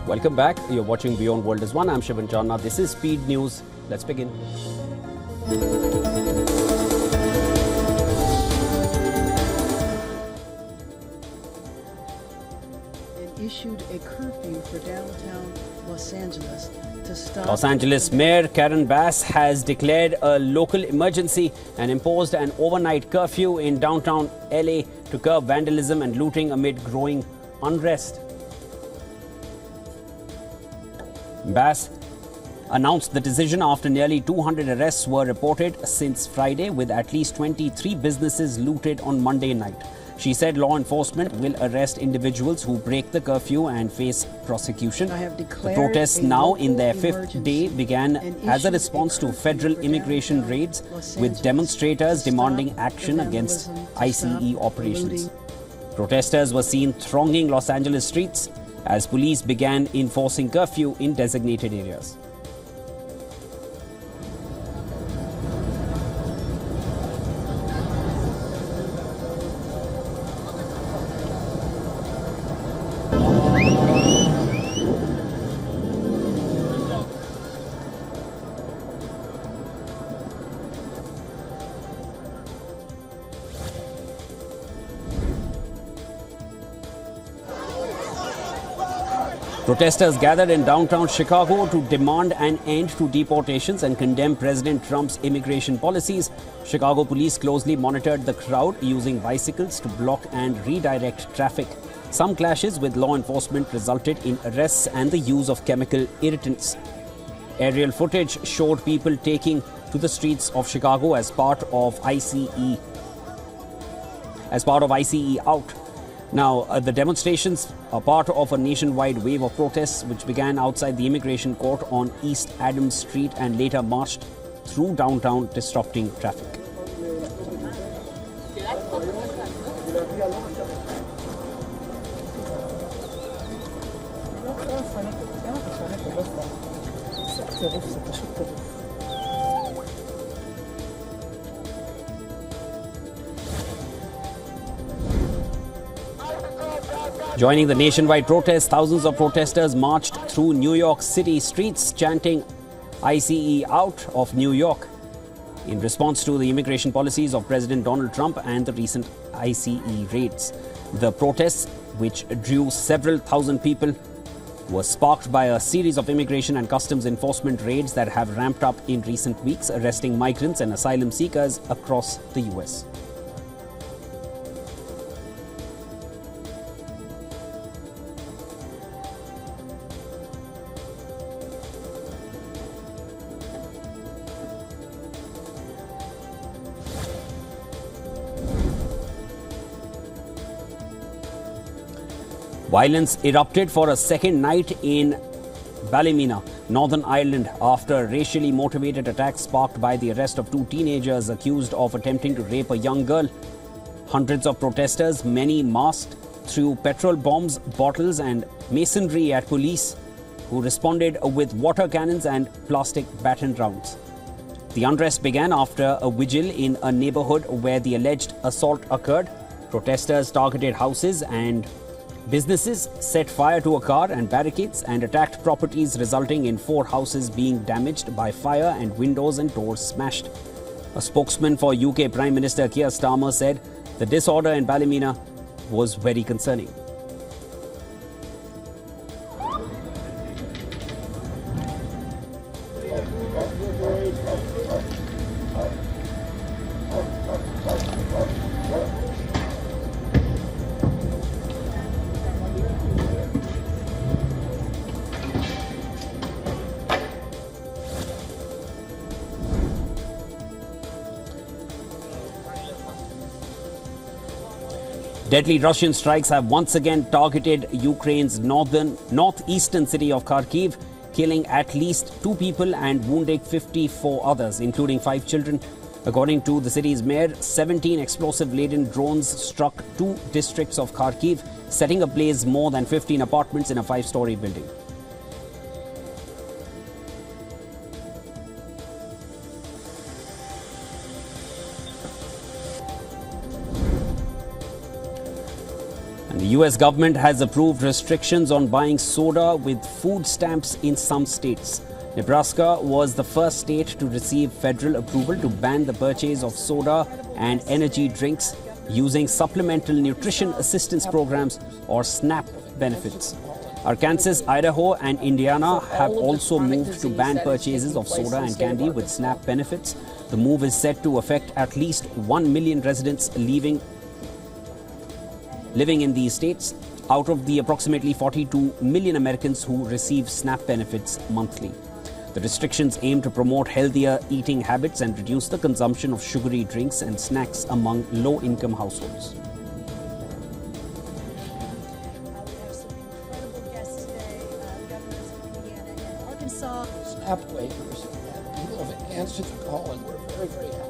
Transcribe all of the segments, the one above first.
Welcome back. You're watching WION World is One. I'm Shivan Channa. This is Speed News. Let's begin. It issued a curfew for downtown Los Angeles to stop. Los Angeles Mayor Karen Bass has declared a local emergency and imposed an overnight curfew in downtown LA to curb vandalism and looting amid growing unrest. Bass announced the decision after nearly 200 arrests were reported since Friday, with at least 23 businesses looted on Monday night. She said law enforcement will arrest individuals who break the curfew and face prosecution. The protests, now in their fifth day, began as a response to federal immigration raids, with demonstrators demanding action against ICE operations. Protesters were seen thronging Los Angeles streets as police began enforcing curfew in designated areas. Protesters gathered in downtown Chicago to demand an end to deportations and condemn President Trump's immigration policies. Chicago police closely monitored the crowd, using bicycles to block and redirect traffic. Some clashes with law enforcement resulted in arrests and the use of chemical irritants. Aerial footage showed people taking to the streets of Chicago as part of ICE Out. Now, the demonstrations are part of a nationwide wave of protests which began outside the immigration court on East Adams Street and later marched through downtown, disrupting traffic. Joining the nationwide protests, thousands of protesters marched through New York City streets chanting ICE out of New York in response to the immigration policies of President Donald Trump and the recent ICE raids. The protests, which drew several thousand people, were sparked by a series of immigration and customs enforcement raids that have ramped up in recent weeks, arresting migrants and asylum seekers across the US. Violence erupted for a second night in Ballymena, Northern Ireland, after racially motivated attacks sparked by the arrest of two teenagers accused of attempting to rape a young girl. Hundreds of protesters, many masked, threw petrol bombs, bottles and masonry at police, who responded with water cannons and plastic baton rounds. The unrest began after a vigil in a neighborhood where the alleged assault occurred. Protesters targeted houses and businesses, set fire to a car and barricades, and attacked properties, resulting in 4 houses being damaged by fire and windows and doors smashed. A spokesman for UK Prime Minister Keir Starmer said the disorder in Ballymena was very concerning. Deadly Russian strikes have once again targeted Ukraine's northeastern city of Kharkiv, killing at least 2 people and wounding 54 others, including 5 children. According to the city's mayor, 17 explosive-laden drones struck 2 districts of Kharkiv, setting ablaze more than 15 apartments in a 5-story building. The US government has approved restrictions on buying soda with food stamps in some states. Nebraska was the first state to receive federal approval to ban the purchase of soda and energy drinks using Supplemental Nutrition Assistance Programs or SNAP benefits. Arkansas, Idaho and Indiana have also moved to ban purchases of soda and candy with SNAP benefits. The move is set to affect at least 1 million residents living in these states out of the approximately 42 million Americans who receive SNAP benefits monthly. The restrictions aim to promote healthier eating habits and reduce the consumption of sugary drinks and snacks among low-income households. We have some incredible guests today, governors of Indiana and Arkansas. SNAP waivers, and people have answered the call, and we're very, very happy.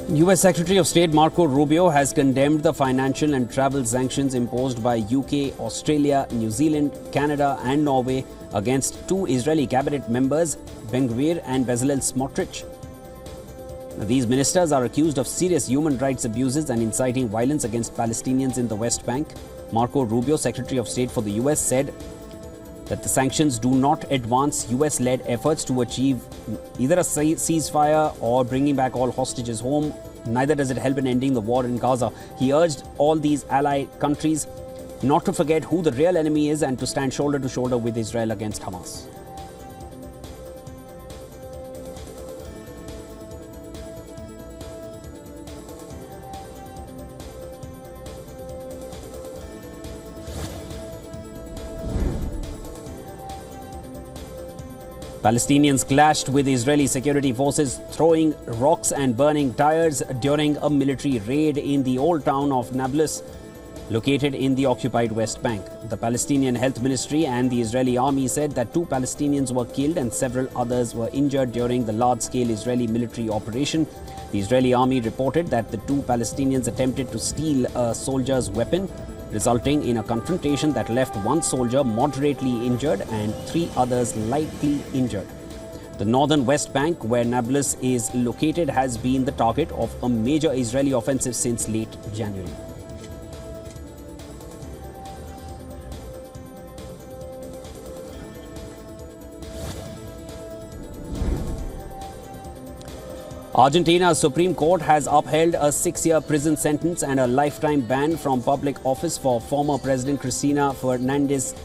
US Secretary of State Marco Rubio has condemned the financial and travel sanctions imposed by UK, Australia, New Zealand, Canada and Norway against two Israeli cabinet members, Ben-Gvir and Bezalel Smotrich. These ministers are accused of serious human rights abuses and inciting violence against Palestinians in the West Bank. Marco Rubio, Secretary of State for the US, said that the sanctions do not advance US-led efforts to achieve either a ceasefire or bringing back all hostages home. Neither does it help in ending the war in Gaza. He urged all these allied countries not to forget who the real enemy is and to stand shoulder to shoulder with Israel against Hamas. Palestinians clashed with Israeli security forces, throwing rocks and burning tires during a military raid in the old town of Nablus, located in the occupied West Bank. The Palestinian Health Ministry and the Israeli army said that 2 Palestinians were killed and several others were injured during the large-scale Israeli military operation. The Israeli army reported that the 2 Palestinians attempted to steal a soldier's weapon, resulting in a confrontation that left 1 soldier moderately injured and 3 others lightly injured. The northern West Bank, where Nablus is located, has been the target of a major Israeli offensive since late January. Argentina's Supreme Court has upheld a 6-year prison sentence and a lifetime ban from public office for former President Cristina Fernández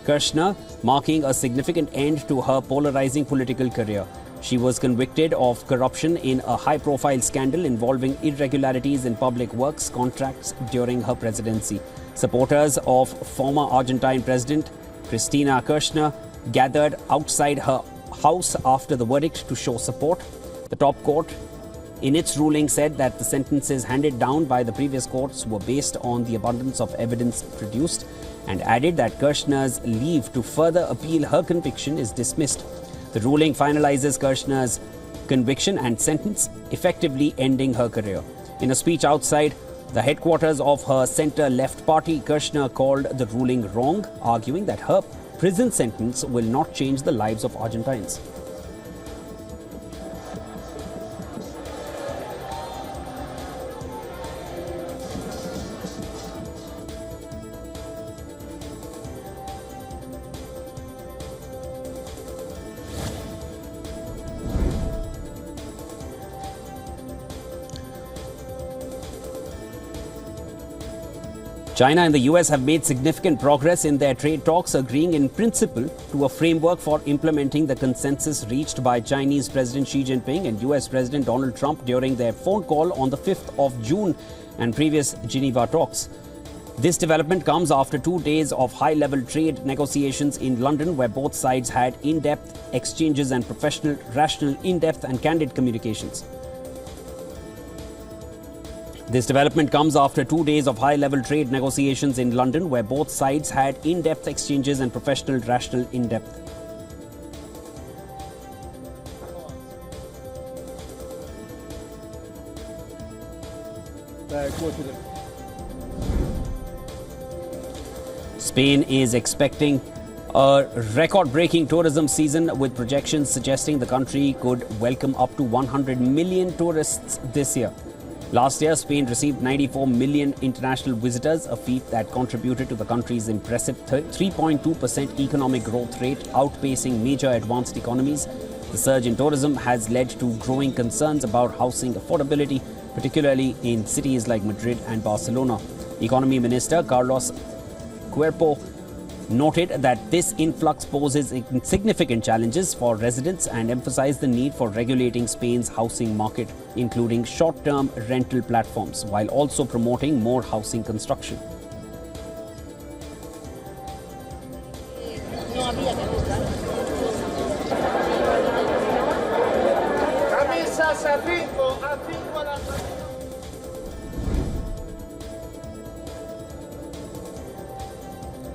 Kirchner, marking a significant end to her polarizing political career. She was convicted of corruption in a high-profile scandal involving irregularities in public works contracts during her presidency. Supporters of former Argentine President Cristina Kirchner gathered outside her house after the verdict to show support. The top court, in its ruling, said that the sentences handed down by the previous courts were based on the abundance of evidence produced and added that Kirchner's leave to further appeal her conviction is dismissed. The ruling finalizes Kirchner's conviction and sentence, effectively ending her career. In a speech outside the headquarters of her center-left party, Kirchner called the ruling wrong, arguing that her prison sentence will not change the lives of Argentines. China and the US have made significant progress in their trade talks, agreeing in principle to a framework for implementing the consensus reached by Chinese President Xi Jinping and US President Donald Trump during their phone call on the 5th of June and previous Geneva talks. This development comes after 2 days of high-level trade negotiations in London, where both sides had in-depth exchanges and professional, rational, in-depth and candid communications. This development comes after 2 days of high-level trade negotiations in London, where both sides had in-depth exchanges and professional, rational, in-depth. Spain is expecting A record-breaking tourism season with projections suggesting the country could welcome up to 100 million tourists this year. Last year, Spain received 94 million international visitors, a feat that contributed to the country's impressive 3.2% economic growth rate, outpacing major advanced economies. The surge in tourism has led to growing concerns about housing affordability, particularly in cities like Madrid and Barcelona. Economy Minister Carlos Curfew noted that this influx poses significant challenges for residents and emphasized the need for regulating Spain's housing market, including short-term rental platforms, while also promoting more housing construction.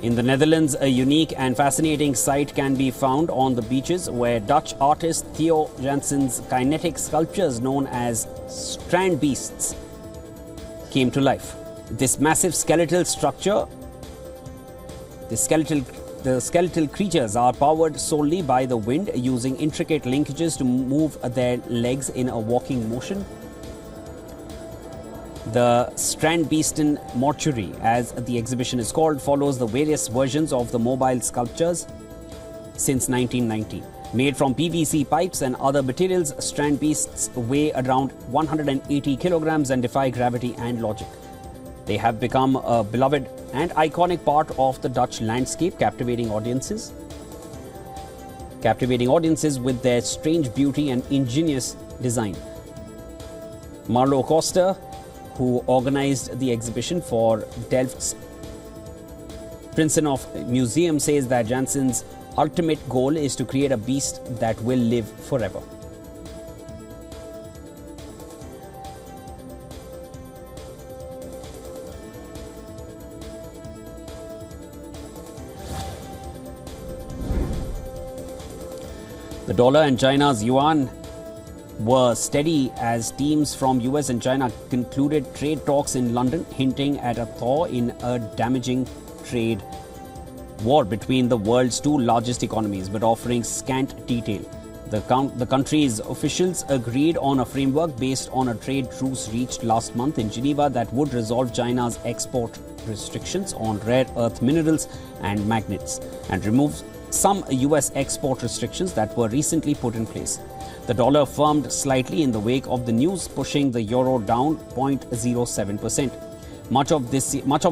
In the Netherlands, a unique and fascinating sight can be found on the beaches where Dutch artist Theo Jansen's kinetic sculptures known as strand beasts came to life. This massive skeletal structure, the skeletal creatures are powered solely by the wind, using intricate linkages to move their legs in a walking motion. The Strandbeesten Mortuary, as the exhibition is called, follows the various versions of the mobile sculptures since 1990. Made from PVC pipes and other materials, strand beasts weigh around 180 kilograms and defy gravity and logic. They have become a beloved and iconic part of the Dutch landscape, captivating audiences with their strange beauty and ingenious design. Marlo Koster, who organized the exhibition for Delft's Prinsenhof Museum, says that Jansen's ultimate goal is to create a beast that will live forever. The dollar and China's yuan were steady as teams from US and China concluded trade talks in London, hinting at a thaw in a damaging trade war between the world's two largest economies, but offering scant detail. The country's officials agreed on a framework based on a trade truce reached last month in Geneva that would resolve China's export restrictions on rare earth minerals and magnets and remove some US export restrictions that were recently put in place. The dollar firmed slightly in the wake of the news, pushing the euro down 0.07%. Much of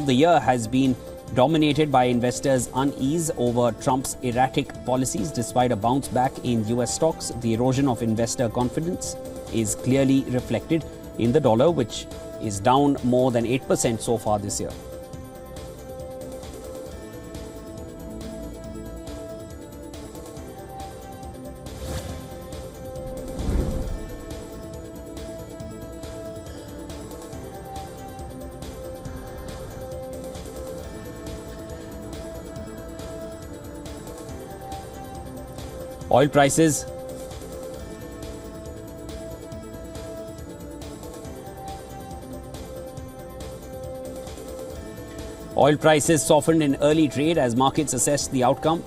the year has been dominated by investors' unease over Trump's erratic policies. Despite a bounce back in US stocks, the erosion of investor confidence is clearly reflected in the dollar, which is down more than 8% so far this year. Oil prices softened in early trade as markets assessed the outcome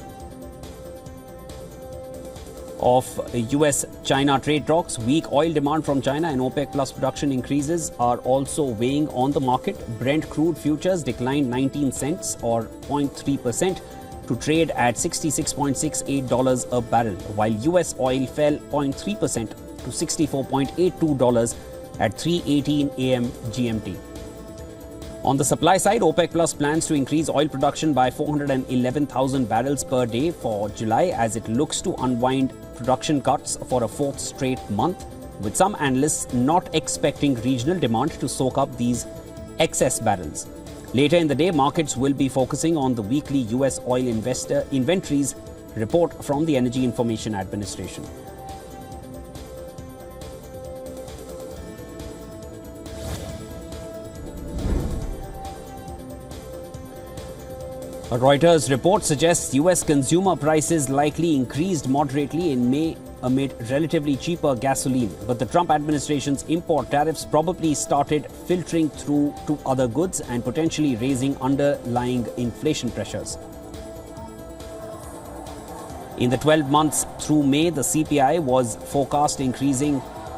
of US-China trade talks. Weak oil demand from China and OPEC plus production increases are also weighing on the market. Brent crude futures declined 19 cents or 0.3%. to trade at $66.68 a barrel, while US oil fell 0.3% to $64.82 at 3:18 a.m. GMT. On the supply side, OPEC Plus plans to increase oil production by 411,000 barrels per day for July as it looks to unwind production cuts for a fourth straight month, with some analysts not expecting regional demand to soak up these excess barrels. Later in the day, markets will be focusing on the weekly US oil inventories report from the Energy Information Administration. A Reuters report suggests US consumer prices likely increased moderately in May amid relatively cheaper gasoline, but the Trump administration's import tariffs probably started filtering through to other goods and potentially raising underlying inflation pressures. In the 12 months through May, the CPI was forecast to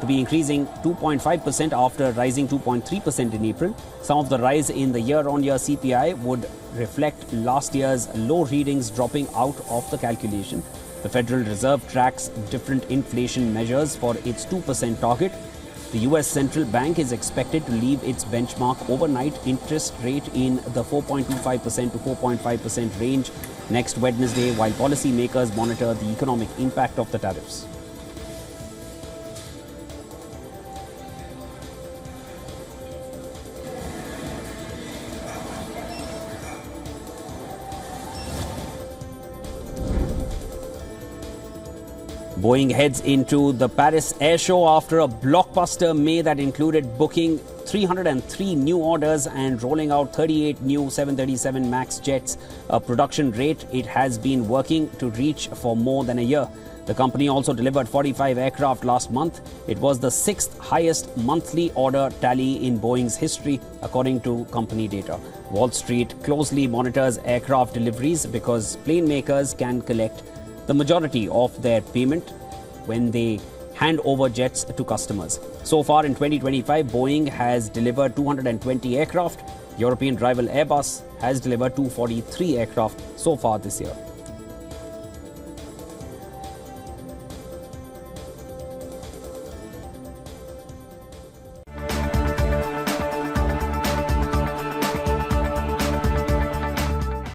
be increasing 2.5% after rising 2.3% in April. Some of the rise in the year-on-year CPI would reflect last year's low readings dropping out of the calculation. The Federal Reserve tracks different inflation measures for its 2% target. The US Central Bank is expected to leave its benchmark overnight interest rate in the 4.25% to 4.5% range next Wednesday, while policymakers monitor the economic impact of the tariffs. Boeing heads into the Paris Air Show after a blockbuster May that included booking 303 new orders and rolling out 38 new 737 MAX jets, a production rate it has been working to reach for more than a year. The company also delivered 45 aircraft last month. It was the sixth highest monthly order tally in Boeing's history, according to company data. Wall Street closely monitors aircraft deliveries because plane makers can collect the majority of their payment when they hand over jets to customers. So far in 2025, Boeing has delivered 220 aircraft. European rival Airbus has delivered 243 aircraft so far this year.